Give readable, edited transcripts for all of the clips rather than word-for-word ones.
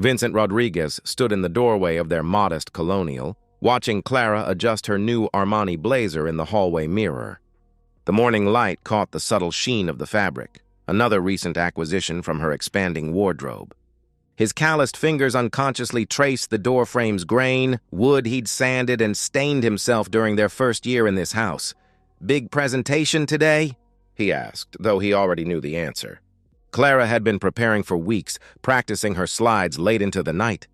Vincent Rodriguez stood in the doorway of their modest colonial, watching Clara adjust her new Armani blazer in the hallway mirror. The morning light caught the subtle sheen of the fabric, another recent acquisition from her expanding wardrobe. His calloused fingers unconsciously traced the doorframe's grain, wood he'd sanded and stained himself during their first year in this house. "Big presentation today?" he asked, though he already knew the answer. Clara had been preparing for weeks, practicing her slides late into the night.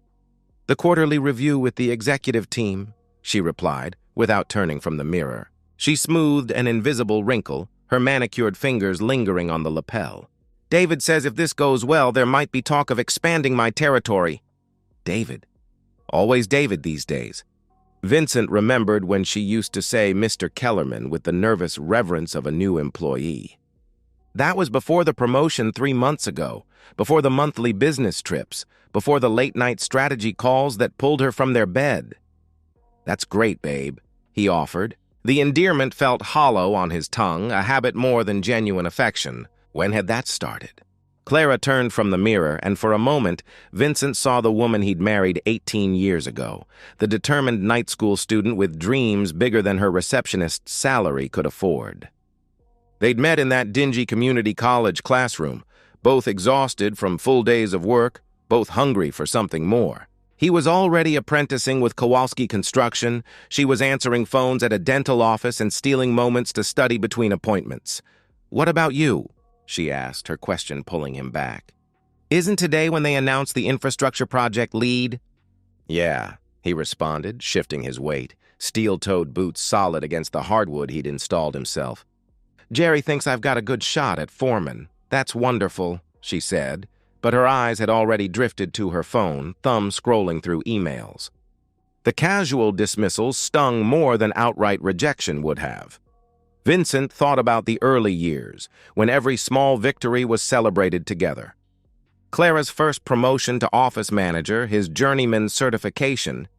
"The quarterly review with the executive team," she replied, without turning from the mirror. She smoothed an invisible wrinkle, her manicured fingers lingering on the lapel. "David says if this goes well, there might be talk of expanding my territory." David. Always David these days. Vincent remembered when she used to say Mr. Kellerman with the nervous reverence of a new employee. That was before the promotion 3 months ago, before the monthly business trips, before the late-night strategy calls that pulled her from their bed. "That's great, babe," he offered. The endearment felt hollow on his tongue, a habit more than genuine affection. When had that started? Clara turned from the mirror, and for a moment, Vincent saw the woman he'd married 18 years ago, the determined night school student with dreams bigger than her receptionist's salary could afford. They'd met in that dingy community college classroom, both exhausted from full days of work, both hungry for something more. He was already apprenticing with Kowalski Construction. She was answering phones at a dental office and stealing moments to study between appointments. "What about you?" she asked, her question pulling him back. "Isn't today when they announced the infrastructure project lead?" "Yeah," he responded, shifting his weight, steel-toed boots solid against the hardwood he'd installed himself. "Jerry thinks I've got a good shot at foreman. That's wonderful," she said, but her eyes had already drifted to her phone, thumb scrolling through emails. The casual dismissal stung more than outright rejection would have. Vincent thought about the early years, when every small victory was celebrated together. Clara's first promotion to office manager, his journeyman certification,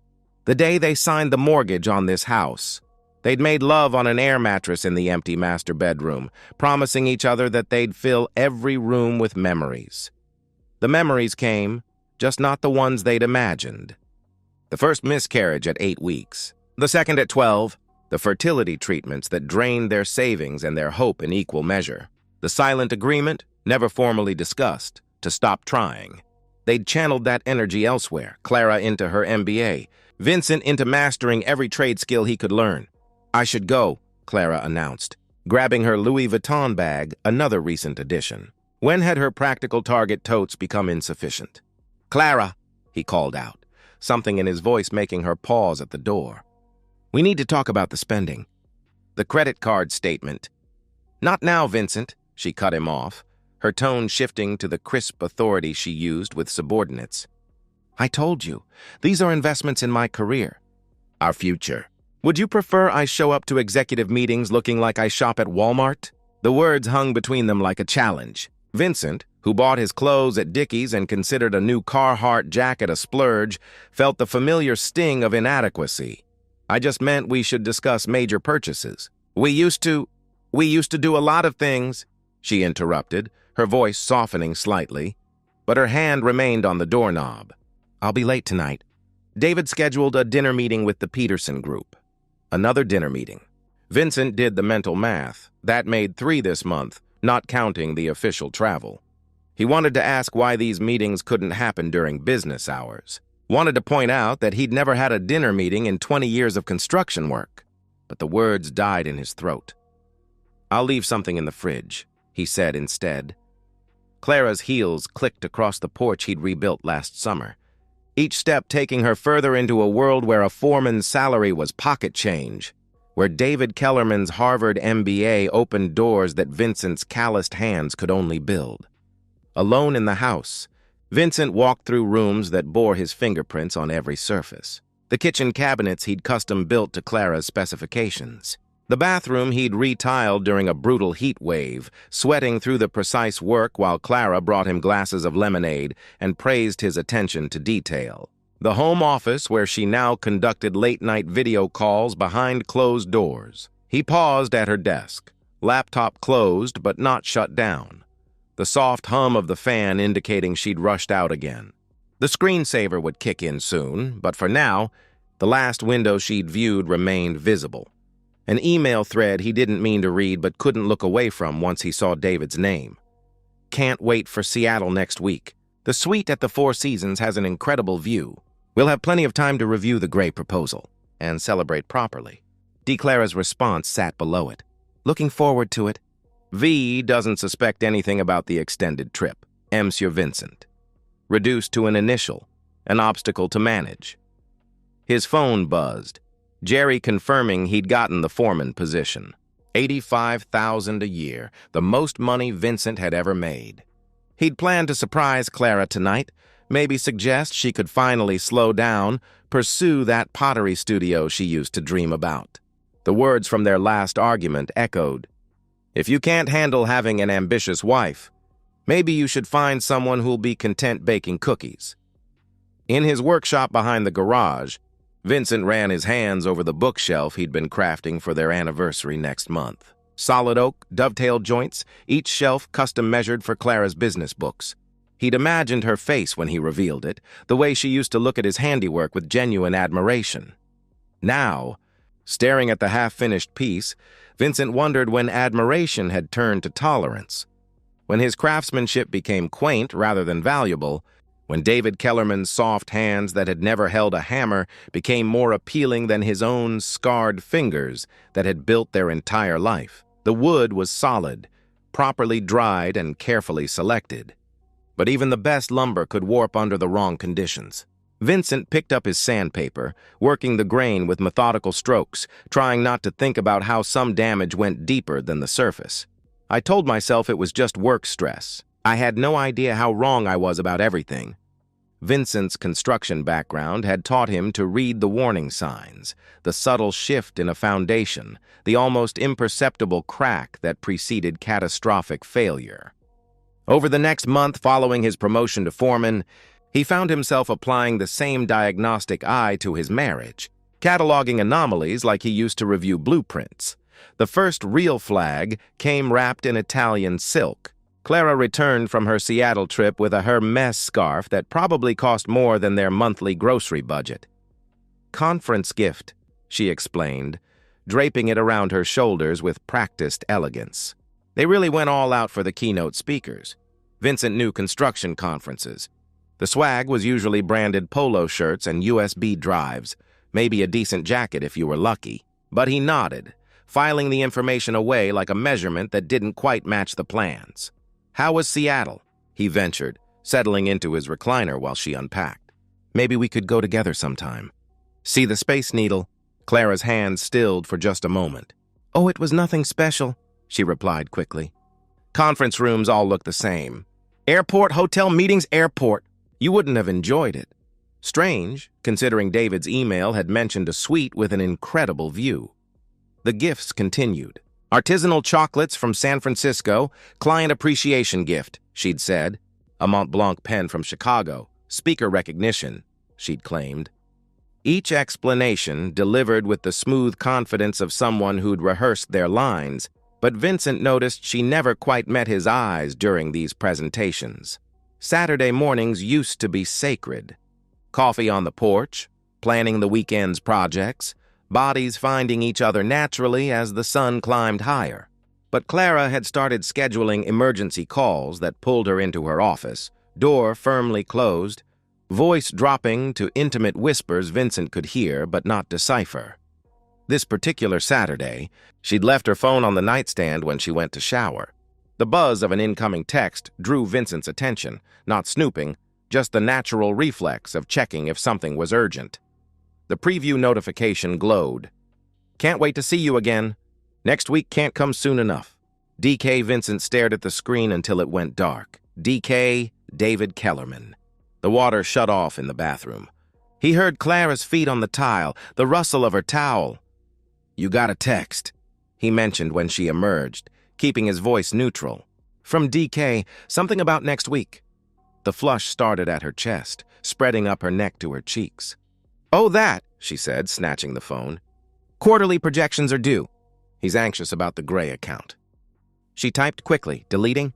the day they signed the mortgage on this house. They'd made love on an air mattress in the empty master bedroom, promising each other that they'd fill every room with memories. The memories came, just not the ones they'd imagined. The first miscarriage at 8 weeks, the second at 12, the fertility treatments that drained their savings and their hope in equal measure. The silent agreement, never formally discussed, to stop trying. They'd channeled that energy elsewhere, Clara into her MBA, Vincent into mastering every trade skill he could learn. "I should go," Clara announced, grabbing her Louis Vuitton bag, another recent addition. When had her practical Target totes become insufficient? "Clara," he called out, something in his voice making her pause at the door. "We need to talk about the spending. The credit card statement." "Not now, Vincent," she cut him off, her tone shifting to the crisp authority she used with subordinates. "I told you, these are investments in my career. Our future. Would you prefer I show up to executive meetings looking like I shop at Walmart?" The words hung between them like a challenge. Vincent, who bought his clothes at Dickies and considered a new Carhartt jacket a splurge, felt the familiar sting of inadequacy. "I just meant we should discuss major purchases. We used to do a lot of things," she interrupted, her voice softening slightly, but her hand remained on the doorknob. "I'll be late tonight." David scheduled a dinner meeting with the Peterson Group. Another dinner meeting. Vincent did the mental math. That made 3 this month, not counting the official travel. He wanted to ask why these meetings couldn't happen during business hours. Wanted to point out that he'd never had a dinner meeting in 20 years of construction work. But the words died in his throat. "I'll leave something in the fridge," he said instead. Clara's heels clicked across the porch he'd rebuilt last summer, each step taking her further into a world where a foreman's salary was pocket change, where David Kellerman's Harvard MBA opened doors that Vincent's calloused hands could only build. Alone in the house, Vincent walked through rooms that bore his fingerprints on every surface. The kitchen cabinets he'd custom-built to Clara's specifications. The bathroom he'd retiled during a brutal heat wave, sweating through the precise work while Clara brought him glasses of lemonade and praised his attention to detail. The home office where she now conducted late-night video calls behind closed doors. He paused at her desk, laptop closed but not shut down, the soft hum of the fan indicating she'd rushed out again. The screensaver would kick in soon, but for now, the last window she'd viewed remained visible. An email thread he didn't mean to read but couldn't look away from once he saw David's name. Can't wait for Seattle next week. The suite at the Four Seasons has an incredible view. We'll have plenty of time to review the Gray proposal and celebrate properly. DeClara's response sat below it. Looking forward to it. V doesn't suspect anything about the extended trip. Monsieur Vincent. Reduced to an initial, an obstacle to manage. His phone buzzed. Jerry confirming he'd gotten the foreman position. $85,000 a year, the most money Vincent had ever made. He'd planned to surprise Clara tonight, maybe suggest she could finally slow down, pursue that pottery studio she used to dream about. The words from their last argument echoed. If you can't handle having an ambitious wife, maybe you should find someone who'll be content baking cookies. In his workshop behind the garage, Vincent ran his hands over the bookshelf he'd been crafting for their anniversary next month. Solid oak, dovetail joints, each shelf custom-measured for Clara's business books. He'd imagined her face when he revealed it, the way she used to look at his handiwork with genuine admiration. Now, staring at the half-finished piece, Vincent wondered when admiration had turned to tolerance. When his craftsmanship became quaint rather than valuable, when David Kellerman's soft hands that had never held a hammer became more appealing than his own scarred fingers that had built their entire life. The wood was solid, properly dried and carefully selected. But even the best lumber could warp under the wrong conditions. Vincent picked up his sandpaper, working the grain with methodical strokes, trying not to think about how some damage went deeper than the surface. I told myself it was just work stress. I had no idea how wrong I was about everything. Vincent's construction background had taught him to read the warning signs, the subtle shift in a foundation, the almost imperceptible crack that preceded catastrophic failure. Over the next month following his promotion to foreman, he found himself applying the same diagnostic eye to his marriage, cataloging anomalies like he used to review blueprints. The first real flag came wrapped in Italian silk. Clara returned from her Seattle trip with a Hermes scarf that probably cost more than their monthly grocery budget. "Conference gift," she explained, draping it around her shoulders with practiced elegance. They really went all out for the keynote speakers. Vincent knew construction conferences. The swag was usually branded polo shirts and USB drives, maybe a decent jacket if you were lucky. But he nodded, filing the information away like a measurement that didn't quite match the plans. "How was Seattle?" he ventured, settling into his recliner while she unpacked. "Maybe we could go together sometime. See the Space Needle?" Clara's hands stilled for just a moment. "Oh, it was nothing special," she replied quickly. "Conference rooms all look the same. Airport, hotel, meetings, airport. You wouldn't have enjoyed it." Strange, considering David's email had mentioned a suite with an incredible view. The gifts continued. "Artisanal chocolates from San Francisco, client appreciation gift," she'd said. A Mont Blanc pen from Chicago, speaker recognition, she'd claimed. Each explanation delivered with the smooth confidence of someone who'd rehearsed their lines, but Vincent noticed she never quite met his eyes during these presentations. Saturday mornings used to be sacred. Coffee on the porch, planning the weekend's projects, bodies finding each other naturally as the sun climbed higher. But Clara had started scheduling emergency calls that pulled her into her office, door firmly closed, voice dropping to intimate whispers Vincent could hear but not decipher. This particular Saturday, she'd left her phone on the nightstand when she went to shower. The buzz of an incoming text drew Vincent's attention, not snooping, just the natural reflex of checking if something was urgent. The preview notification glowed. "Can't wait to see you again. Next week can't come soon enough." DK Vincent stared at the screen until it went dark. DK David Kellerman. The water shut off in the bathroom. He heard Clara's feet on the tile, the rustle of her towel. "You got a text," he mentioned when she emerged, keeping his voice neutral. "From DK, something about next week." The flush started at her chest, spreading up her neck to her cheeks. "Oh, that," she said, snatching the phone. "Quarterly projections are due. He's anxious about the Gray account." She typed quickly, deleting,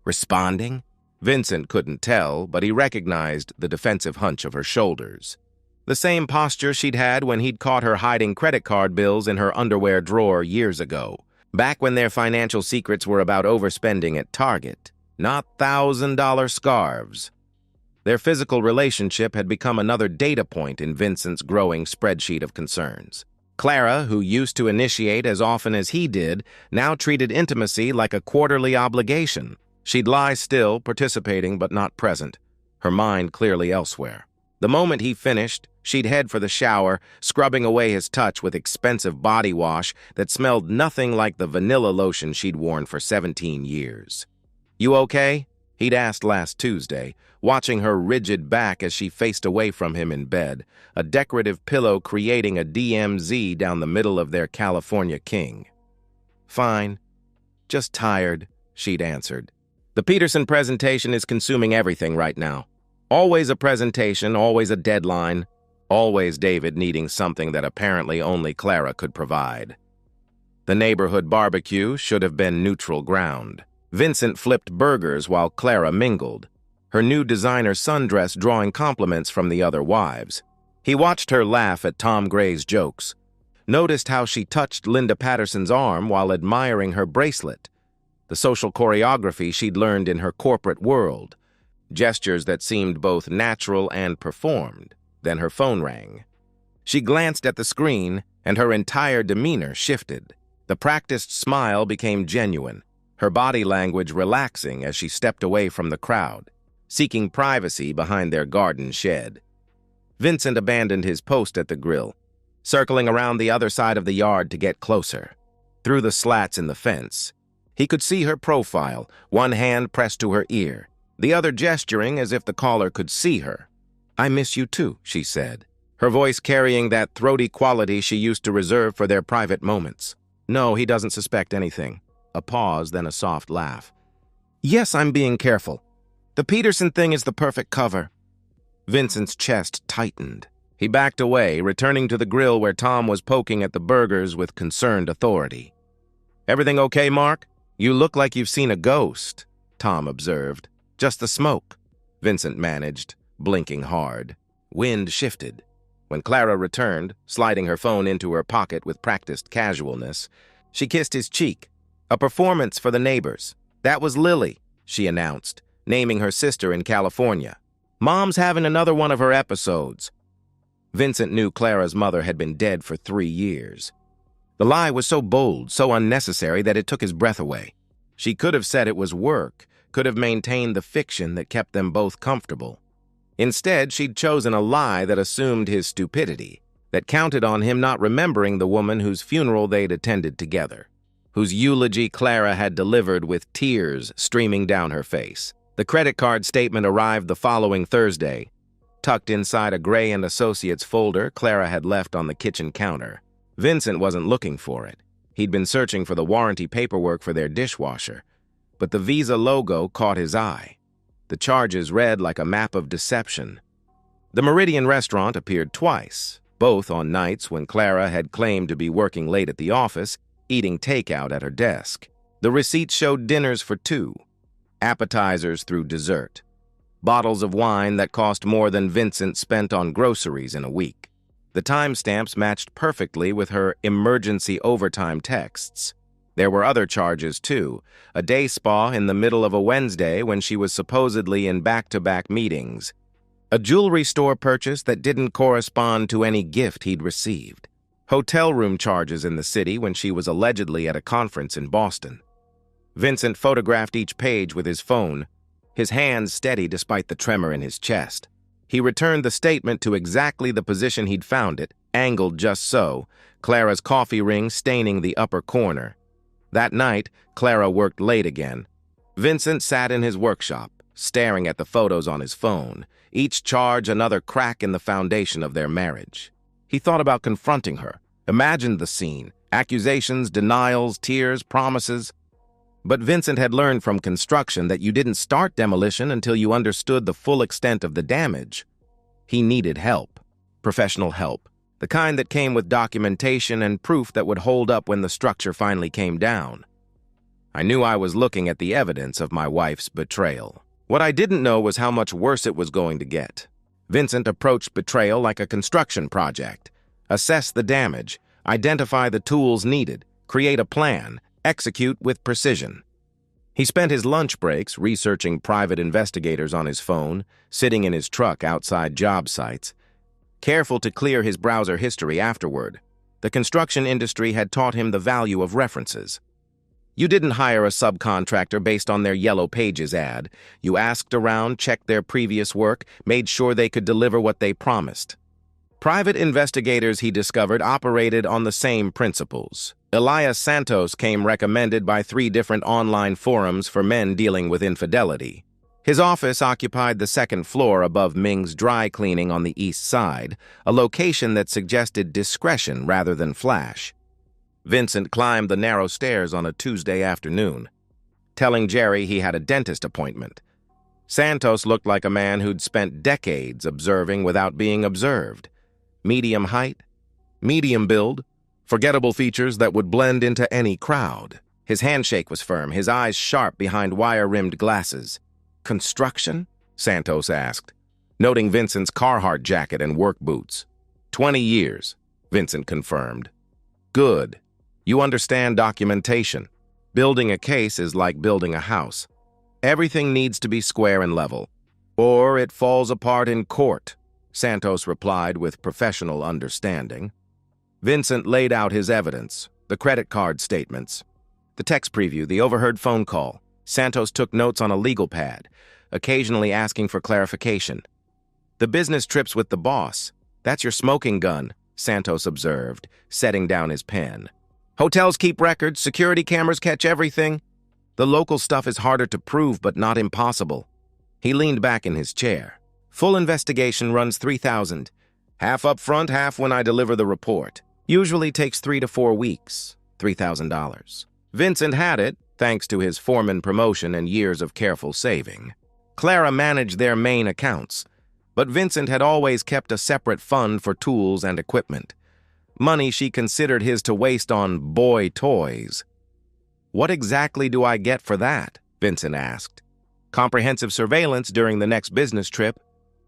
responding. Vincent couldn't tell, but he recognized the defensive hunch of her shoulders. The same posture she'd had when he'd caught her hiding credit card bills in her underwear drawer years ago, back when their financial secrets were about overspending at Target, not $1,000 scarves. Their physical relationship had become another data point in Vincent's growing spreadsheet of concerns. Clara, who used to initiate as often as he did, now treated intimacy like a quarterly obligation. She'd lie still, participating but not present, her mind clearly elsewhere. The moment he finished, she'd head for the shower, scrubbing away his touch with expensive body wash that smelled nothing like the vanilla lotion she'd worn for 17 years. "You okay?" he'd asked last Tuesday, watching her rigid back as she faced away from him in bed, a decorative pillow creating a DMZ down the middle of their California king. "Fine. Just tired," she'd answered. "The Peterson presentation is consuming everything right now. Always a presentation, always a deadline, always David needing something that apparently only Clara could provide." The neighborhood barbecue should have been neutral ground. Vincent flipped burgers while Clara mingled, her new designer sundress drawing compliments from the other wives. He watched her laugh at Tom Gray's jokes, noticed how she touched Linda Patterson's arm while admiring her bracelet, the social choreography she'd learned in her corporate world, gestures that seemed both natural and performed. Then her phone rang. She glanced at the screen, and her entire demeanor shifted. The practiced smile became genuine, her body language relaxing as she stepped away from the crowd, seeking privacy behind their garden shed. Vincent abandoned his post at the grill, circling around the other side of the yard to get closer. Through the slats in the fence, he could see her profile, one hand pressed to her ear, the other gesturing as if the caller could see her. "I miss you too," she said, her voice carrying that throaty quality she used to reserve for their private moments. "No, he doesn't suspect anything." A pause, then a soft laugh. "Yes, I'm being careful. The Peterson thing is the perfect cover." Vincent's chest tightened. He backed away, returning to the grill where Tom was poking at the burgers with concerned authority. "Everything okay, Mark? You look like you've seen a ghost," Tom observed. "Just the smoke," Vincent managed, blinking hard. Wind shifted. When Clara returned, sliding her phone into her pocket with practiced casualness, she kissed his cheek. "A performance for the neighbors. That was Lily," she announced, naming her sister in California. "Mom's having another one of her episodes." Vincent knew Clara's mother had been dead for 3 years. The lie was so bold, so unnecessary that it took his breath away. She could have said it was work, could have maintained the fiction that kept them both comfortable. Instead, she'd chosen a lie that assumed his stupidity, that counted on him not remembering the woman whose funeral they'd attended together, whose eulogy Clara had delivered with tears streaming down her face. The credit card statement arrived the following Thursday, tucked inside a Gray & Associates folder Clara had left on the kitchen counter. Vincent wasn't looking for it. He'd been searching for the warranty paperwork for their dishwasher, but the Visa logo caught his eye. The charges read like a map of deception. The Meridian restaurant appeared twice, both on nights when Clara had claimed to be working late at the office, eating takeout at her desk. The receipts showed dinners for 2, appetizers through dessert, bottles of wine that cost more than Vincent spent on groceries in a week. The timestamps matched perfectly with her emergency overtime texts. There were other charges, too, a day spa in the middle of a Wednesday when she was supposedly in back-to-back meetings, a jewelry store purchase that didn't correspond to any gift he'd received, hotel room charges in the city when she was allegedly at a conference in Boston. Vincent photographed each page with his phone, his hands steady despite the tremor in his chest. He returned the statement to exactly the position he'd found it, angled just so, Clara's coffee ring staining the upper corner. That night, Clara worked late again. Vincent sat in his workshop, staring at the photos on his phone, each charge another crack in the foundation of their marriage. He thought about confronting her, imagined the scene, accusations, denials, tears, promises. But Vincent had learned from construction that you didn't start demolition until you understood the full extent of the damage. He needed help, professional help, the kind that came with documentation and proof that would hold up when the structure finally came down. "I knew I was looking at the evidence of my wife's betrayal," What I didn't know was how much worse it was going to get. Vincent approached betrayal like a construction project. Assess the damage, identify the tools needed, create a plan, execute with precision. He spent his lunch breaks researching private investigators on his phone, sitting in his truck outside job sites, careful to clear his browser history afterward. The construction industry had taught him the value of references. You didn't hire a subcontractor based on their Yellow Pages ad. You asked around, checked their previous work, made sure they could deliver what they promised. Private investigators, he discovered, operated on the same principles. Elias Santos came recommended by 3 different online forums for men dealing with infidelity. His office occupied the 2nd floor above Ming's dry cleaning on the east side, a location that suggested discretion rather than flash. Vincent climbed the narrow stairs on a Tuesday afternoon, telling Jerry he had a dentist appointment. Santos looked like a man who'd spent decades observing without being observed. Medium height, medium build, forgettable features that would blend into any crowd. His handshake was firm, his eyes sharp behind wire-rimmed glasses. "Construction?" Santos asked, noting Vincent's Carhartt jacket and work boots. 20 years, Vincent confirmed. "Good. You understand documentation. Building a case is like building a house. Everything needs to be square and level, or it falls apart in court," Santos replied with professional understanding. Vincent laid out his evidence, the credit card statements, the text preview, the overheard phone call. Santos took notes on a legal pad, occasionally asking for clarification. "The business trips with the boss. That's your smoking gun," Santos observed, setting down his pen. "Hotels keep records, security cameras catch everything. The local stuff is harder to prove, but not impossible." He leaned back in his chair. "Full investigation runs $3,000. Half up front, half when I deliver the report. Usually takes 3 to 4 weeks, $3,000. Vincent had it, thanks to his foreman promotion and years of careful saving. Clara managed their main accounts, but Vincent had always kept a separate fund for tools and equipment. Money she considered his to waste on boy toys. "What exactly do I get for that?" Vincent asked. "Comprehensive surveillance during the next business trip,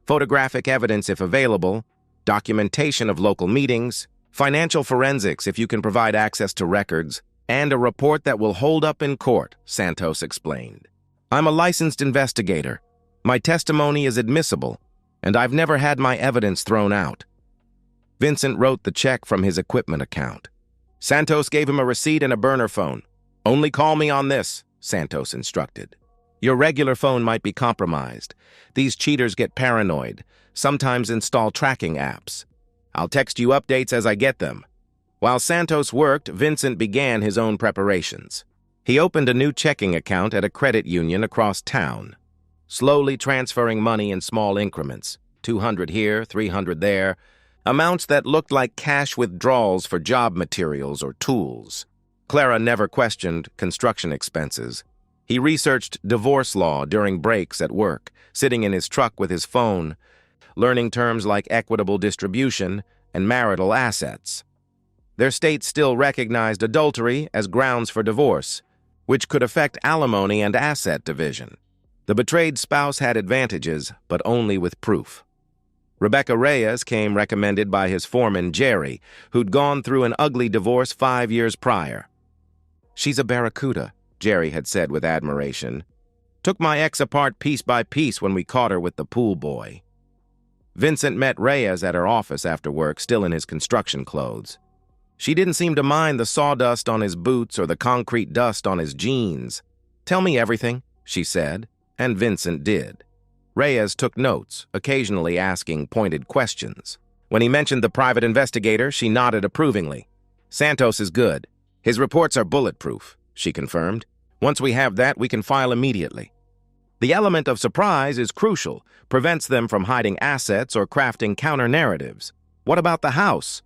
photographic evidence if available, documentation of local meetings, financial forensics if you can provide access to records, and a report that will hold up in court," Santos explained. "I'm a licensed investigator. My testimony is admissible, and I've never had my evidence thrown out." Vincent wrote the check from his equipment account. Santos gave him a receipt and a burner phone. "Only call me on this," Santos instructed. "Your regular phone might be compromised. These cheaters get paranoid, sometimes install tracking apps. I'll text you updates as I get them." While Santos worked, Vincent began his own preparations. He opened a new checking account at a credit union across town, slowly transferring money in small increments, 200 here, 300 there, amounts that looked like cash withdrawals for job materials or tools. Clara never questioned construction expenses. He researched divorce law during breaks at work, sitting in his truck with his phone, learning terms like equitable distribution and marital assets. Their state still recognized adultery as grounds for divorce, which could affect alimony and asset division. The betrayed spouse had advantages, but only with proof. Rebecca Reyes came recommended by his foreman, Jerry, who'd gone through an ugly divorce 5 years prior. "She's a barracuda," Jerry had said with admiration. "Took my ex apart piece by piece when we caught her with the pool boy." Vincent met Reyes at her office after work, still in his construction clothes. She didn't seem to mind the sawdust on his boots or the concrete dust on his jeans. "Tell me everything," she said, and Vincent did. Reyes took notes, occasionally asking pointed questions. When he mentioned the private investigator, she nodded approvingly. "Santos is good. His reports are bulletproof," she confirmed. "Once we have that, we can file immediately." The element of surprise is crucial, prevents them from hiding assets or crafting counter-narratives. "What about the house?"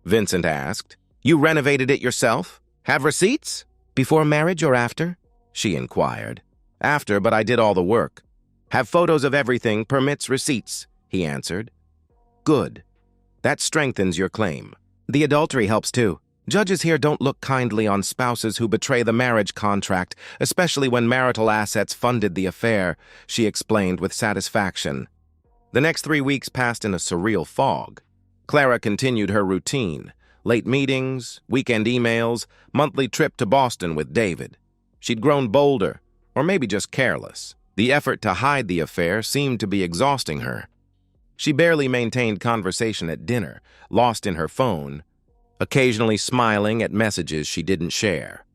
Vincent asked. "You renovated it yourself? Have receipts? Before marriage or after?" she inquired. "After, but I did all the work. Have photos of everything, permits, receipts," he answered. "Good. That strengthens your claim. The adultery helps too. Judges here don't look kindly on spouses who betray the marriage contract, especially when marital assets funded the affair, she explained with satisfaction. The next 3 weeks passed in a surreal fog. Clara continued her routine: late meetings, weekend emails, monthly trip to Boston with David. She'd grown bolder, or maybe just careless. The effort to hide the affair seemed to be exhausting her. She barely maintained conversation at dinner, lost in her phone, occasionally smiling at messages she didn't share.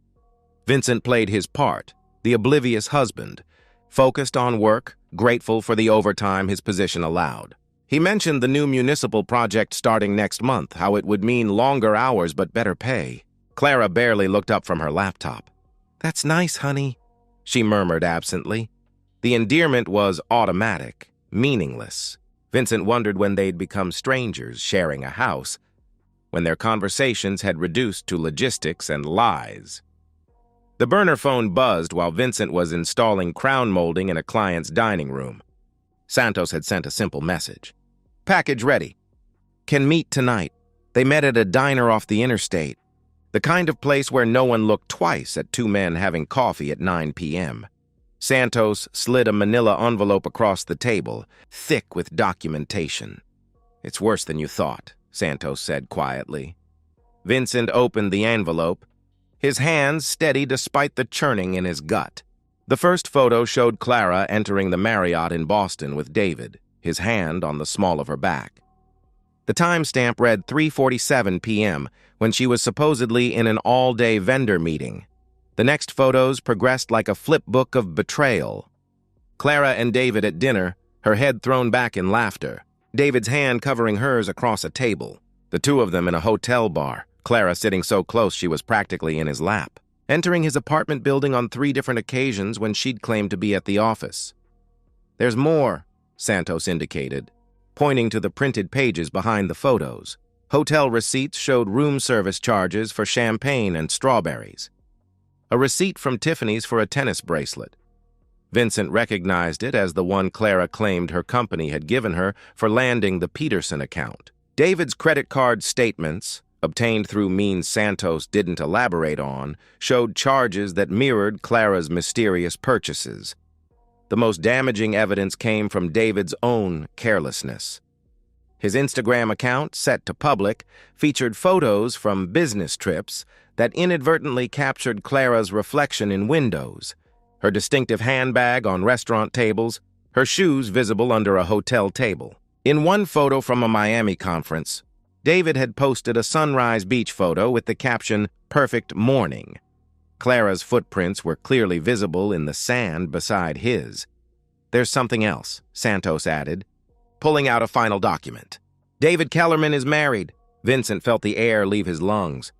Vincent played his part, the oblivious husband, focused on work, grateful for the overtime his position allowed. He mentioned the new municipal project starting next month, how it would mean longer hours but better pay. Clara barely looked up from her laptop. "That's nice, honey," she murmured absently. The endearment was automatic, meaningless. Vincent wondered when they'd become strangers sharing a house, when their conversations had reduced to logistics and lies. The burner phone buzzed while Vincent was installing crown molding in a client's dining room. Santos had sent a simple message. "Package ready. Can meet tonight." They met at a diner off the interstate, the kind of place where no one looked twice at two men having coffee at 9 p.m. Santos slid a manila envelope across the table, thick with documentation. "It's worse than you thought," Santos said quietly. Vincent opened the envelope, his hands steady despite the churning in his gut. The first photo showed Clara entering the Marriott in Boston with David, his hand on the small of her back. The timestamp read 3:47 p.m. when she was supposedly in an all-day vendor meeting. The next photos progressed like a flipbook of betrayal. Clara and David at dinner, her head thrown back in laughter, David's hand covering hers across a table. The two of them in a hotel bar, Clara sitting so close she was practically in his lap. Entering his apartment building on 3 different occasions when she'd claimed to be at the office. "There's more," Santos indicated, pointing to the printed pages behind the photos. Hotel receipts showed room service charges for champagne and strawberries. A receipt from Tiffany's for a tennis bracelet. Vincent recognized it as the one Clara claimed her company had given her for landing the Peterson account. David's credit card statements, obtained through means Santos didn't elaborate on, showed charges that mirrored Clara's mysterious purchases. The most damaging evidence came from David's own carelessness. His Instagram account, set to public, featured photos from business trips that inadvertently captured Clara's reflection in windows, her distinctive handbag on restaurant tables, her shoes visible under a hotel table. In one photo from a Miami conference, David had posted a sunrise beach photo with the caption, "Perfect morning." Clara's footprints were clearly visible in the sand beside his. "There's something else," Santos added, pulling out a final document. "David Kellerman is married." Vincent felt the air leave his lungs.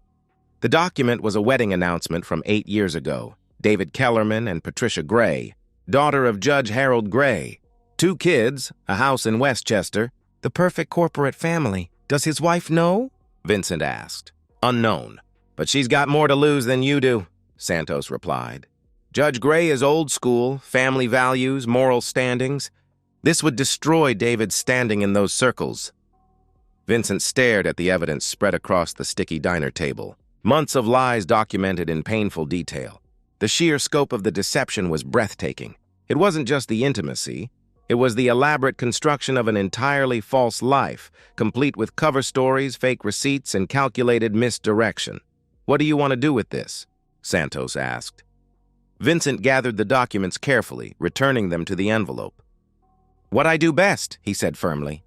The document was a wedding announcement from 8 years ago. David Kellerman and Patricia Gray, daughter of Judge Harold Gray. 2 kids, a house in Westchester. The perfect corporate family. "Does his wife know?" Vincent asked. "Unknown. But she's got more to lose than you do," Santos replied. "Judge Gray is old school, family values, moral standings. This would destroy David's standing in those circles." Vincent stared at the evidence spread across the sticky diner table. Months of lies documented in painful detail. The sheer scope of the deception was breathtaking. It wasn't just the intimacy. It was the elaborate construction of an entirely false life, complete with cover stories, fake receipts, and calculated misdirection. "What do you want to do with this?" Santos asked. Vincent gathered the documents carefully, returning them to the envelope. "What I do best," he said firmly.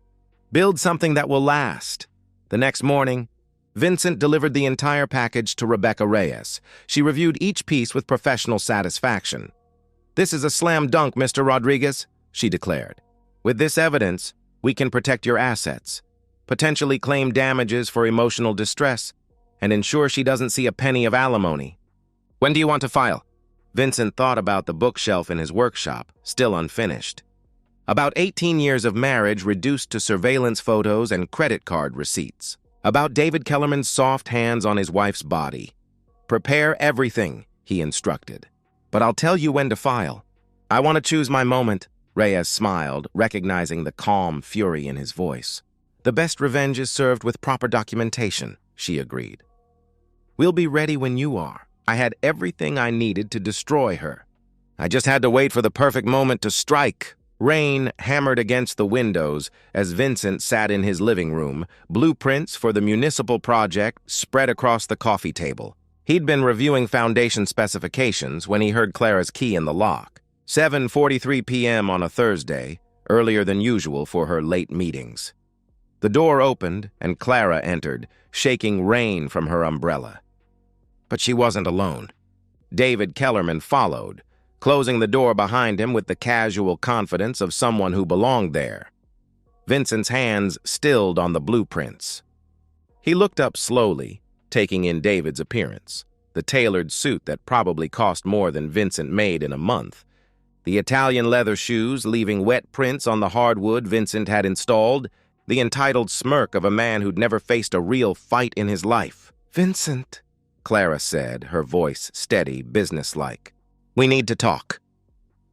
"Build something that will last." The next morning, Vincent delivered the entire package to Rebecca Reyes. She reviewed each piece with professional satisfaction. "This is a slam dunk, Mr. Rodriguez," she declared. "With this evidence, we can protect your assets, potentially claim damages for emotional distress, and ensure she doesn't see a penny of alimony. When do you want to file?" Vincent thought about the bookshelf in his workshop, still unfinished. About 18 years of marriage reduced to surveillance photos and credit card receipts. About David Kellerman's soft hands on his wife's body. "Prepare everything," he instructed. "But I'll tell you when to file." "I want to choose my moment," Reyes smiled, recognizing the calm fury in his voice. "The best revenge is served with proper documentation," she agreed. We'll be ready when you are. I had everything I needed to destroy her. I just had to wait for the perfect moment to strike. Rain hammered against the windows as Vincent sat in his living room, blueprints for the municipal project spread across the coffee table. He'd been reviewing foundation specifications when he heard Clara's key in the lock. 7:43 p.m. on a Thursday, earlier than usual for her late meetings. The door opened and Clara entered, shaking rain from her umbrella. But she wasn't alone. David Kellerman followed, closing the door behind him with the casual confidence of someone who belonged there. Vincent's hands stilled on the blueprints. He looked up slowly, taking in David's appearance, the tailored suit that probably cost more than Vincent made in a month, the Italian leather shoes leaving wet prints on the hardwood Vincent had installed, the entitled smirk of a man who'd never faced a real fight in his life. "Vincent," Clara said, her voice steady, businesslike. "We need to talk."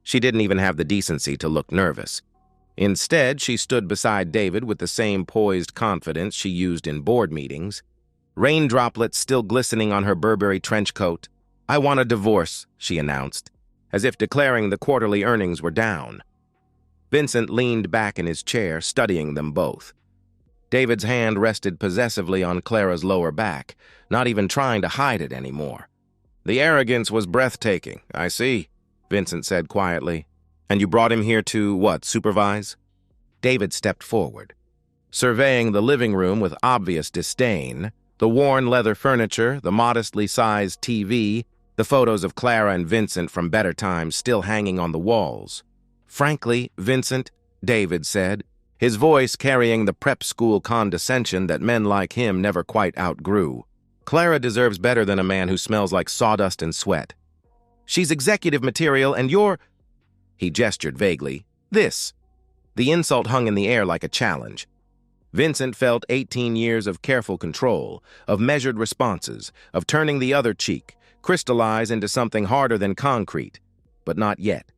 She didn't even have the decency to look nervous. Instead, she stood beside David with the same poised confidence she used in board meetings. Rain droplets still glistening on her Burberry trench coat. "I want a divorce," she announced, as if declaring the quarterly earnings were down. Vincent leaned back in his chair, studying them both. David's hand rested possessively on Clara's lower back, not even trying to hide it anymore. "The arrogance was breathtaking, I see," Vincent said quietly. "And you brought him here to, what, supervise?" David stepped forward, surveying the living room with obvious disdain, the worn leather furniture, the modestly sized TV, the photos of Clara and Vincent from better times still hanging on the walls. "Frankly, Vincent," David said, his voice carrying the prep school condescension that men like him never quite outgrew, "Clara deserves better than a man who smells like sawdust and sweat. She's executive material and you're—" He gestured vaguely. "This." The insult hung in the air like a challenge. Vincent felt 18 years of careful control, of measured responses, of turning the other cheek, crystallize into something harder than concrete. But not yet.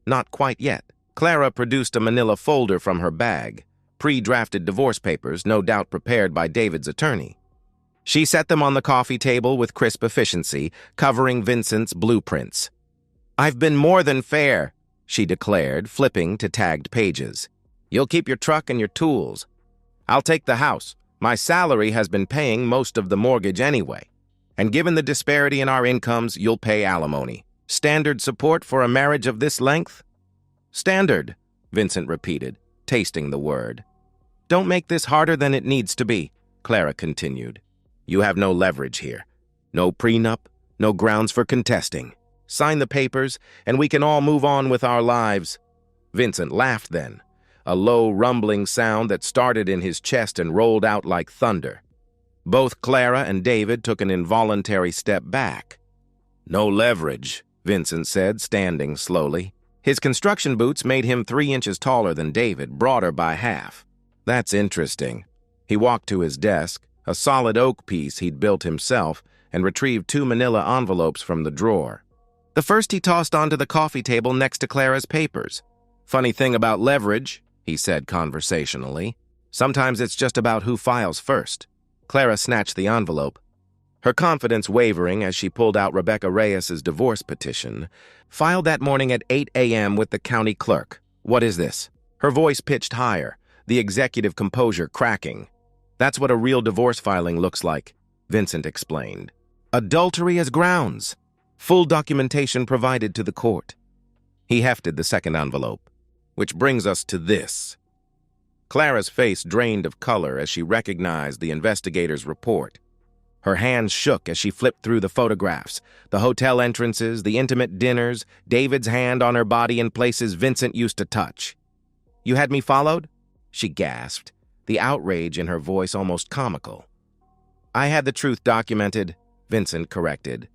Not quite yet. Clara produced a manila folder from her bag, pre-drafted divorce papers, no doubt prepared by David's attorney. She set them on the coffee table with crisp efficiency, covering Vincent's blueprints. "I've been more than fair," she declared, flipping to tagged pages. "You'll keep your truck and your tools. I'll take the house. My salary has been paying most of the mortgage anyway. And given the disparity in our incomes, you'll pay alimony. Standard support for a marriage of this length?" "Standard," Vincent repeated, tasting the word. "Don't make this harder than it needs to be," Clara continued. "You have no leverage here. No prenup, no grounds for contesting. Sign the papers, and we can all move on with our lives." Vincent laughed then, a low, rumbling sound that started in his chest and rolled out like thunder. Both Clara and David took an involuntary step back. "No leverage," Vincent said, standing slowly. His construction boots made him 3 inches taller than David, broader by half. "That's interesting." He walked to his desk, a solid oak piece he'd built himself, and retrieved 2 manila envelopes from the drawer. The first he tossed onto the coffee table next to Clara's papers. "Funny thing about leverage," he said conversationally. "Sometimes it's just about who files first." Clara snatched the envelope, her confidence wavering as she pulled out Rebecca Reyes's divorce petition, filed that morning at 8 a.m. with the county clerk. "What is this?" Her voice pitched higher, the executive composure cracking. "That's what a real divorce filing looks like," Vincent explained. "Adultery as grounds. Full documentation provided to the court." He hefted the second envelope. "Which brings us to this." Clara's face drained of color as she recognized the investigator's report. Her hands shook as she flipped through the photographs, the hotel entrances, the intimate dinners, David's hand on her body in places Vincent used to touch. "You had me followed?" she gasped, the outrage in her voice almost comical. "I had the truth documented," Vincent corrected.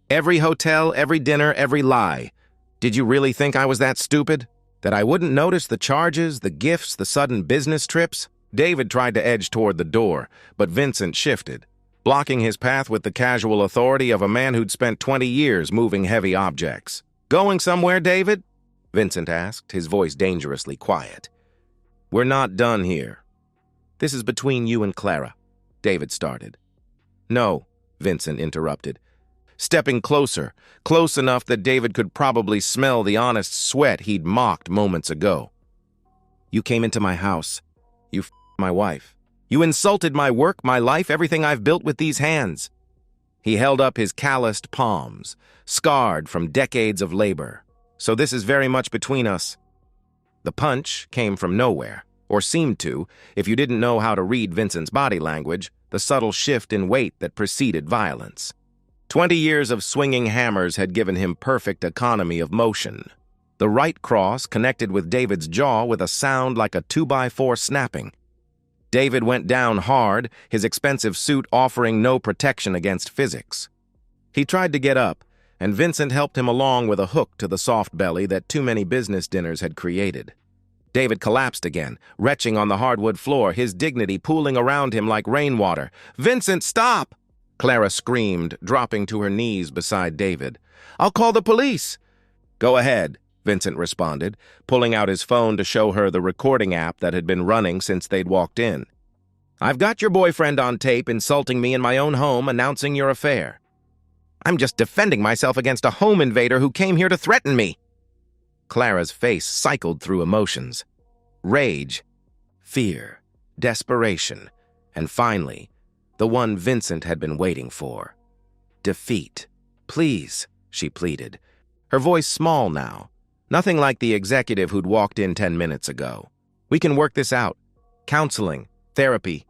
"Every hotel, every dinner, every lie. Did you really think I was that stupid? That I wouldn't notice the charges, the gifts, the sudden business trips?" David tried to edge toward the door, but Vincent shifted, blocking his path with the casual authority of a man who'd spent 20 years moving heavy objects. "Going somewhere, David?" Vincent asked, his voice dangerously quiet. "We're not done here." "This is between you and Clara," David started. "No," Vincent interrupted, stepping closer, close enough that David could probably smell the honest sweat he'd mocked moments ago. You came into my house. You f***ed my wife. You insulted my work, my life, everything I've built with these hands. He held up his calloused palms, scarred from decades of labor. So this is very much between us. The punch came from nowhere, or seemed to, if you didn't know how to read Vincent's body language, the subtle shift in weight that preceded violence. 20 years of swinging hammers had given him perfect economy of motion. The right cross connected with David's jaw with a sound like a 2x4 snapping. David went down hard, his expensive suit offering no protection against physics. He tried to get up, and Vincent helped him along with a hook to the soft belly that too many business dinners had created. David collapsed again, retching on the hardwood floor, his dignity pooling around him like rainwater. "Vincent, stop!" Clara screamed, dropping to her knees beside David. "I'll call the police." "Go ahead," Vincent responded, pulling out his phone to show her the recording app that had been running since they'd walked in. "I've got your boyfriend on tape insulting me in my own home, announcing your affair. I'm just defending myself against a home invader who came here to threaten me." Clara's face cycled through emotions. Rage, fear, desperation, and finally, the one Vincent had been waiting for. Defeat. "Please," she pleaded, her voice small now, nothing like the executive who'd walked in 10 minutes ago. "We can work this out. Counseling, therapy.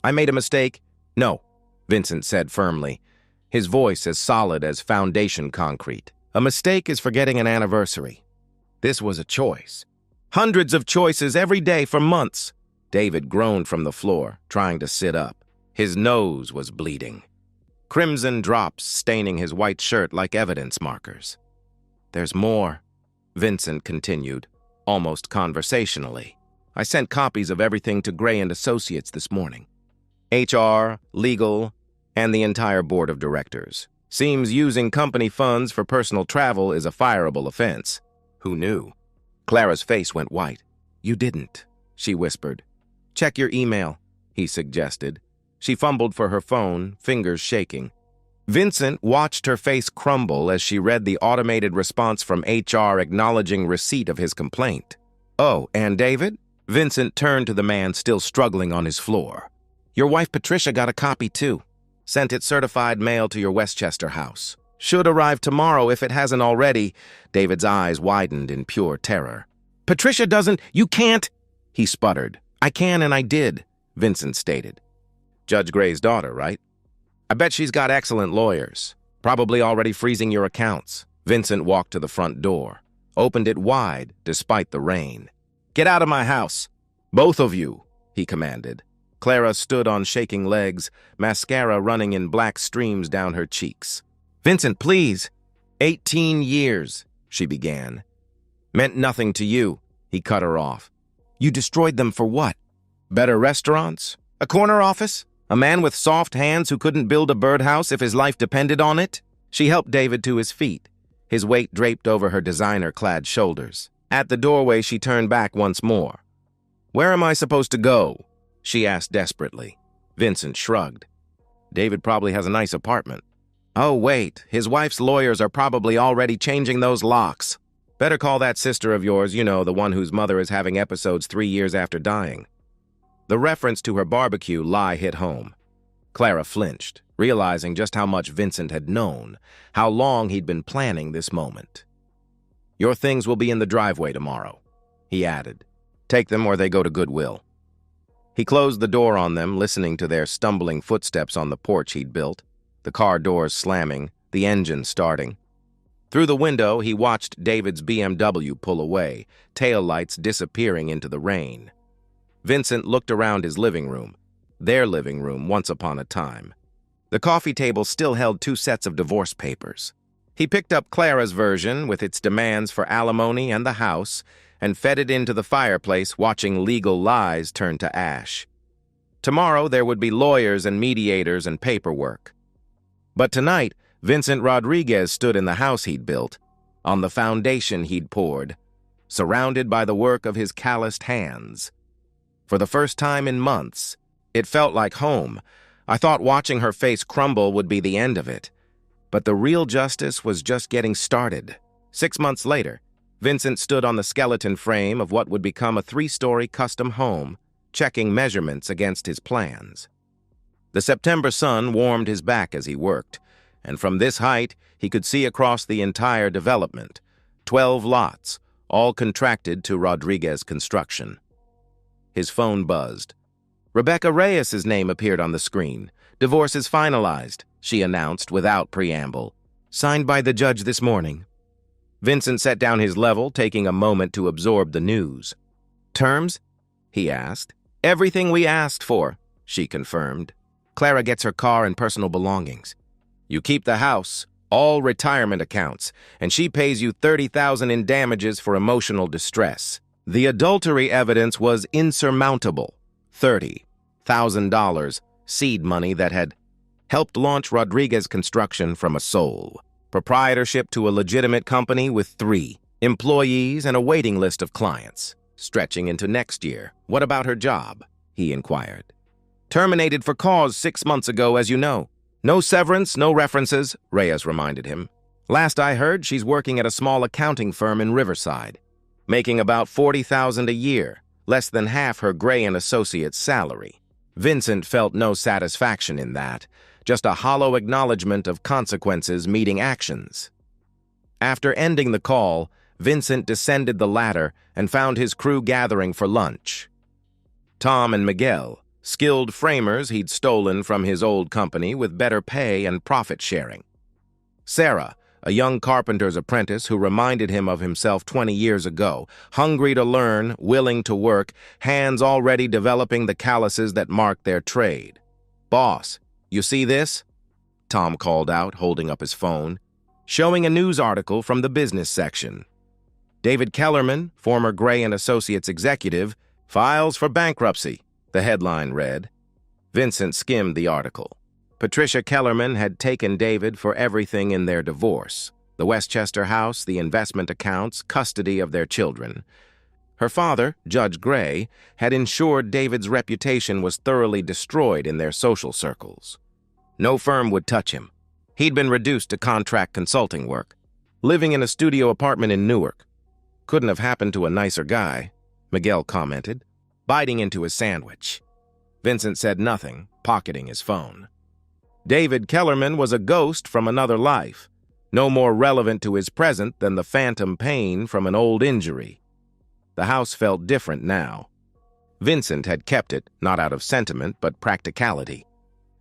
I made a mistake." "No," Vincent said firmly, his voice as solid as foundation concrete. "A mistake is forgetting an anniversary. This was a choice. Hundreds of choices every day for months." David groaned from the floor, trying to sit up. His nose was bleeding. Crimson drops staining his white shirt like evidence markers. "There's more," Vincent continued, almost conversationally. "I sent copies of everything to Gray and Associates this morning. HR, legal, and the entire board of directors. Seems using company funds for personal travel is a fireable offense. Who knew?" Clara's face went white. "You didn't," she whispered. "Check your email," he suggested. She fumbled for her phone, fingers shaking. Vincent watched her face crumble as she read the automated response from HR acknowledging receipt of his complaint. "Oh, and David?" Vincent turned to the man still struggling on his floor. "Your wife Patricia got a copy too. Sent it certified mail to your Westchester house. Should arrive tomorrow if it hasn't already." David's eyes widened in pure terror. "Patricia doesn't— You can't!" he sputtered. "I can and I did," Vincent stated. "Judge Gray's daughter, right? I bet she's got excellent lawyers. Probably already freezing your accounts." Vincent walked to the front door, opened it wide despite the rain. "Get out of my house, both of you," he commanded. Clara stood on shaking legs, mascara running in black streams down her cheeks. "Vincent, please." 18 years, she began. "Meant nothing to you," he cut her off. "You destroyed them for what? Better restaurants? A corner office? A man with soft hands who couldn't build a birdhouse if his life depended on it?" She helped David to his feet, his weight draped over her designer-clad shoulders. At the doorway, she turned back once more. "Where am I supposed to go?" she asked desperately. Vincent shrugged. "David probably has a nice apartment." "Oh, wait, his wife's lawyers are probably already changing those locks. Better call that sister of yours, you know, the one whose mother is having episodes 3 years after dying." The reference to her barbecue lie hit home. Clara flinched, realizing just how much Vincent had known, how long he'd been planning this moment. "Your things will be in the driveway tomorrow," he added. "Take them or they go to Goodwill." He closed the door on them, listening to their stumbling footsteps on the porch he'd built, the car doors slamming, the engine starting. Through the window, he watched David's BMW pull away, taillights disappearing into the rain. Vincent looked around his living room, their living room once upon a time. The coffee table still held 2 sets of divorce papers. He picked up Clara's version with its demands for alimony and the house and fed it into the fireplace, watching legal lies turn to ash. Tomorrow there would be lawyers and mediators and paperwork. But tonight, Vincent Rodriguez stood in the house he'd built, on the foundation he'd poured, surrounded by the work of his calloused hands. For the first time in months, it felt like home, I thought watching her face crumble would be the end of it. But the real justice was just getting started. 6 months later, Vincent stood on the skeleton frame of what would become a 3-story custom home, checking measurements against his plans. The September sun warmed his back as he worked, and from this height he could see across the entire development, 12 lots, all contracted to Rodriguez Construction. His phone buzzed. Rebecca Reyes's name appeared on the screen. "Divorce is finalized," she announced without preamble. "Signed by the judge this morning." Vincent set down his level, taking a moment to absorb the news. "Terms?" he asked. "Everything we asked for," she confirmed. "Clara gets her car and personal belongings. You keep the house, all retirement accounts, and she pays you $30,000 in damages for emotional distress." The adultery evidence was insurmountable. $30,000 seed money that had helped launch Rodriguez Construction from a sole proprietorship to a legitimate company with 3 employees and a waiting list of clients, stretching into next year. "What about her job?" he inquired. "Terminated for cause 6 months ago, as you know. No severance, no references," Reyes reminded him. "Last I heard, she's working at a small accounting firm in Riverside, making about $40,000 a year, less than half her Gray and Associates' salary." Vincent felt no satisfaction in that, just a hollow acknowledgement of consequences meeting actions. After ending the call, Vincent descended the ladder and found his crew gathering for lunch. Tom and Miguel, skilled framers he'd stolen from his old company with better pay and profit sharing. Sarah, a young carpenter's apprentice who reminded him of himself 20 years ago, hungry to learn, willing to work, hands already developing the calluses that marked their trade. "Boss, you see this?" Tom called out, holding up his phone, showing a news article from the business section. "David Kellerman, former Gray and Associates executive, files for bankruptcy," the headline read. Vincent skimmed the article. Patricia Kellerman had taken David for everything in their divorce: the Westchester house, the investment accounts, custody of their children. Her father, Judge Gray, had ensured David's reputation was thoroughly destroyed in their social circles. No firm would touch him. He'd been reduced to contract consulting work, living in a studio apartment in Newark. "Couldn't have happened to a nicer guy," Miguel commented, biting into his sandwich. Vincent said nothing, pocketing his phone. David Kellerman was a ghost from another life, no more relevant to his present than the phantom pain from an old injury. The house felt different now. Vincent had kept it, not out of sentiment, but practicality.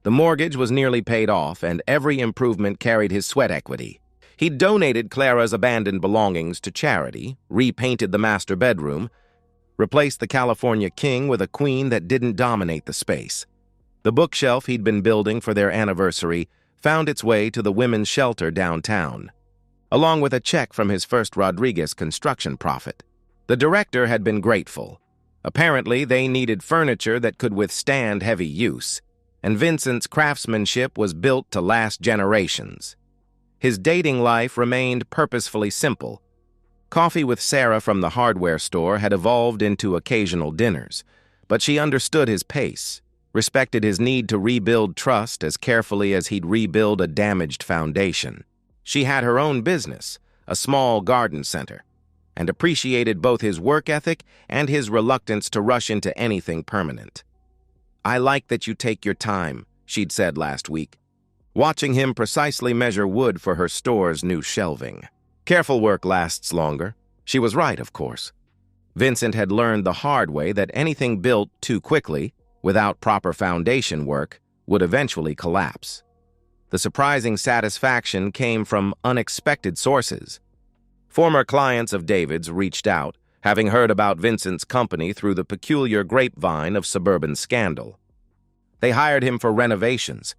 The mortgage was nearly paid off, and every improvement carried his sweat equity. He'd donated Clara's abandoned belongings to charity, repainted the master bedroom, replaced the California King with a queen that didn't dominate the space. The bookshelf he'd been building for their anniversary found its way to the women's shelter downtown, along with a check from his first Rodriguez Construction profit. The director had been grateful. Apparently, they needed furniture that could withstand heavy use, and Vincent's craftsmanship was built to last generations. His dating life remained purposefully simple. Coffee with Sarah from the hardware store had evolved into occasional dinners, but she understood his pace, respected his need to rebuild trust as carefully as he'd rebuild a damaged foundation. She had her own business, a small garden center, and appreciated both his work ethic and his reluctance to rush into anything permanent. "I like that you take your time," she'd said last week, watching him precisely measure wood for her store's new shelving. Careful work lasts longer. She was right, of course. Vincent had learned the hard way that anything built too quickly, without proper foundation work, would eventually collapse. The surprising satisfaction came from unexpected sources. Former clients of David's reached out, having heard about Vincent's company through the peculiar grapevine of suburban scandal. They hired him for renovations,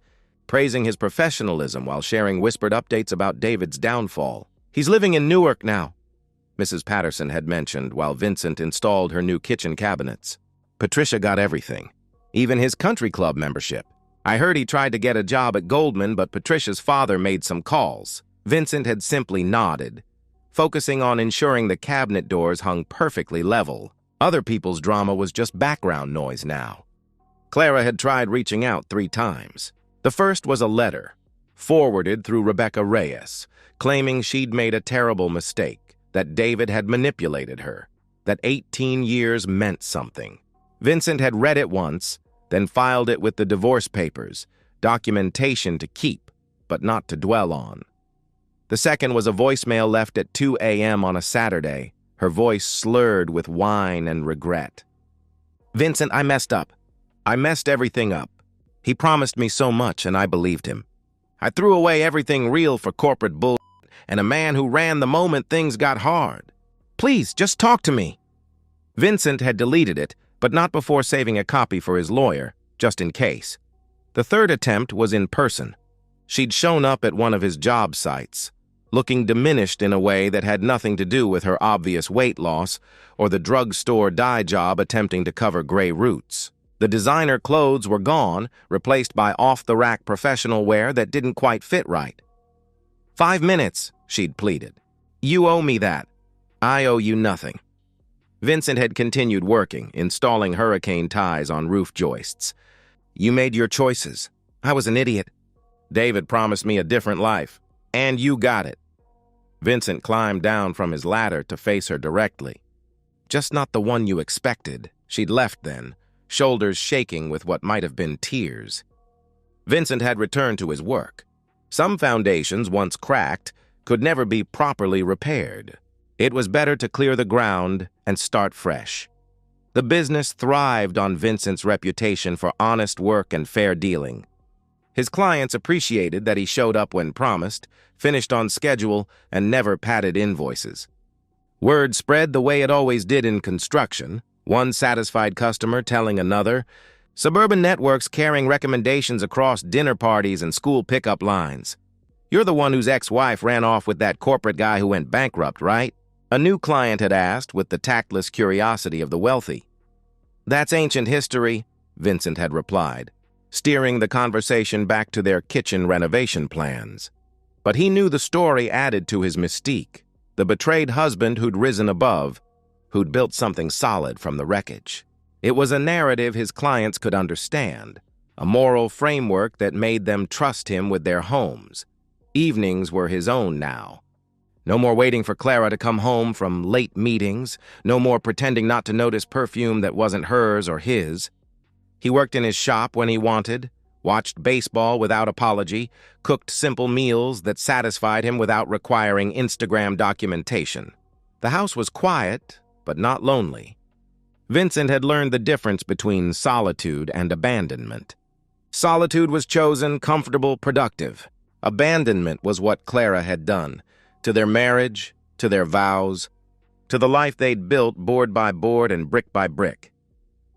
praising his professionalism while sharing whispered updates about David's downfall. "He's living in Newark now," Mrs. Patterson had mentioned while Vincent installed her new kitchen cabinets. "Patricia got everything, even his country club membership. I heard he tried to get a job at Goldman, but Patricia's father made some calls." Vincent had simply nodded, focusing on ensuring the cabinet doors hung perfectly level. Other people's drama was just background noise now. Clara had tried reaching out 3 times. The first was a letter, forwarded through Rebecca Reyes, claiming she'd made a terrible mistake, that David had manipulated her, that 18 years meant something. Vincent had read it once, then filed it with the divorce papers, documentation to keep, but not to dwell on. The second was a voicemail left at 2 a.m. on a Saturday, her voice slurred with whine and regret. "Vincent, I messed up. I messed everything up. He promised me so much, and I believed him. I threw away everything real for corporate bull and a man who ran the moment things got hard. Please, just talk to me." Vincent had deleted it, but not before saving a copy for his lawyer, just in case. The third attempt was in person. She'd shown up at one of his job sites, looking diminished in a way that had nothing to do with her obvious weight loss or the drugstore dye job attempting to cover gray roots. The designer clothes were gone, replaced by off-the-rack professional wear that didn't quite fit right. "5 minutes," she'd pleaded. "You owe me that. I owe you nothing." Vincent had continued working, installing hurricane ties on roof joists. "You made your choices. I was an idiot. David promised me a different life, and you got it." Vincent climbed down from his ladder to face her directly. "Just not the one you expected." She'd left then, shoulders shaking with what might have been tears. Vincent had returned to his work. Some foundations, once cracked, could never be properly repaired. It was better to clear the ground and start fresh. The business thrived on Vincent's reputation for honest work and fair dealing. His clients appreciated that he showed up when promised, finished on schedule, and never padded invoices. Word spread the way it always did in construction, one satisfied customer telling another, "Suburban Network's carrying recommendations across dinner parties and school pickup lines. You're the one whose ex-wife ran off with that corporate guy who went bankrupt, right?" A new client had asked with the tactless curiosity of the wealthy. "That's ancient history," Vincent had replied, steering the conversation back to their kitchen renovation plans. But he knew the story added to his mystique, the betrayed husband who'd risen above, who'd built something solid from the wreckage. It was a narrative his clients could understand, a moral framework that made them trust him with their homes. Evenings were his own now. No more waiting for Clara to come home from late meetings, no more pretending not to notice perfume that wasn't hers or his. He worked in his shop when he wanted, watched baseball without apology, cooked simple meals that satisfied him without requiring Instagram documentation. The house was quiet, but not lonely. Vincent had learned the difference between solitude and abandonment. Solitude was chosen, comfortable, productive. Abandonment was what Clara had done, to their marriage, to their vows, to the life they'd built board by board and brick by brick.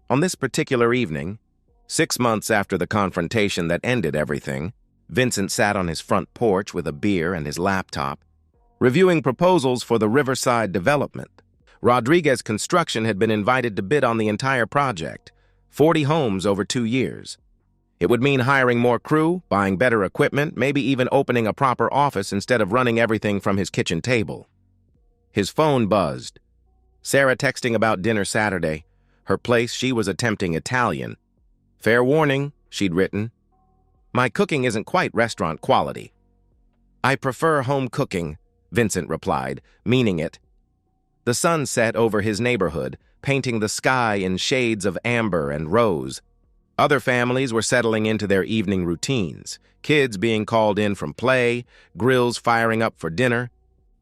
On this particular evening, 6 months after the confrontation that ended everything, Vincent sat on his front porch with a beer and his laptop, reviewing proposals for the Riverside development. Rodriguez Construction had been invited to bid on the entire project, 40 homes over 2 years. It would mean hiring more crew, buying better equipment, maybe even opening a proper office instead of running everything from his kitchen table. His phone buzzed. Sarah texting about dinner Saturday. Her place, she was attempting Italian. "Fair warning," she'd written. "My cooking isn't quite restaurant quality." "I prefer home cooking," Vincent replied, meaning it. The sun set over his neighborhood, painting the sky in shades of amber and rose. Other families were settling into their evening routines, kids being called in from play, grills firing up for dinner,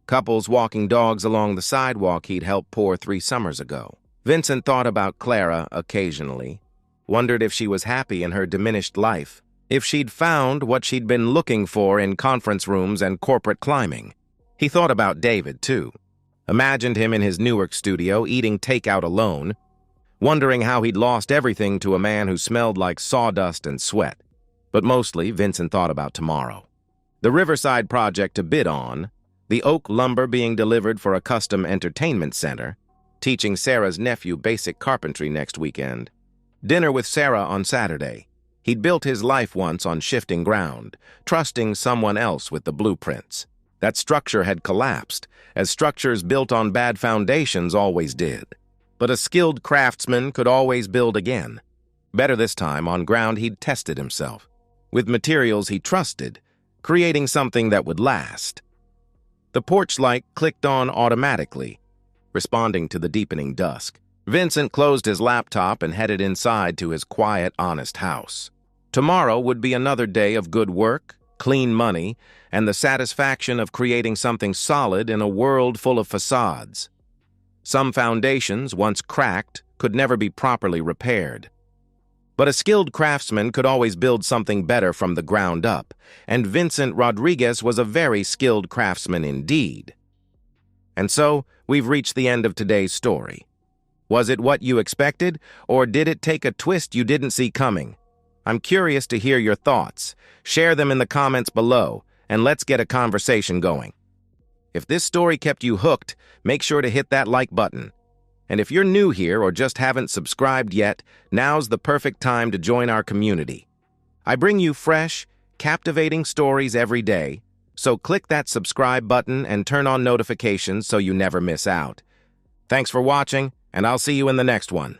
couples walking dogs along the sidewalk he'd helped pour 3 summers ago. Vincent thought about Clara occasionally, wondered if she was happy in her diminished life, if she'd found what she'd been looking for in conference rooms and corporate climbing. He thought about David, too. Imagined him in his Newark studio, eating takeout alone, wondering how he'd lost everything to a man who smelled like sawdust and sweat. But mostly, Vincent thought about tomorrow. The Riverside project to bid on, the oak lumber being delivered for a custom entertainment center, teaching Sarah's nephew basic carpentry next weekend, dinner with Sarah on Saturday. He'd built his life once on shifting ground, trusting someone else with the blueprints. That structure had collapsed, as structures built on bad foundations always did. But a skilled craftsman could always build again. Better this time on ground he'd tested himself, with materials he trusted, creating something that would last. The porch light clicked on automatically, responding to the deepening dusk. Vincent closed his laptop and headed inside to his quiet, honest house. Tomorrow would be another day of good work, clean money, and the satisfaction of creating something solid in a world full of facades. Some foundations, once cracked, could never be properly repaired. But a skilled craftsman could always build something better from the ground up, and Vincent Rodriguez was a very skilled craftsman indeed. And so, we've reached the end of today's story. Was it what you expected, or did it take a twist you didn't see coming? I'm curious to hear your thoughts. Share them in the comments below, and let's get a conversation going. If this story kept you hooked, make sure to hit that like button. And if you're new here or just haven't subscribed yet, now's the perfect time to join our community. I bring you fresh, captivating stories every day, so click that subscribe button and turn on notifications so you never miss out. Thanks for watching, and I'll see you in the next one.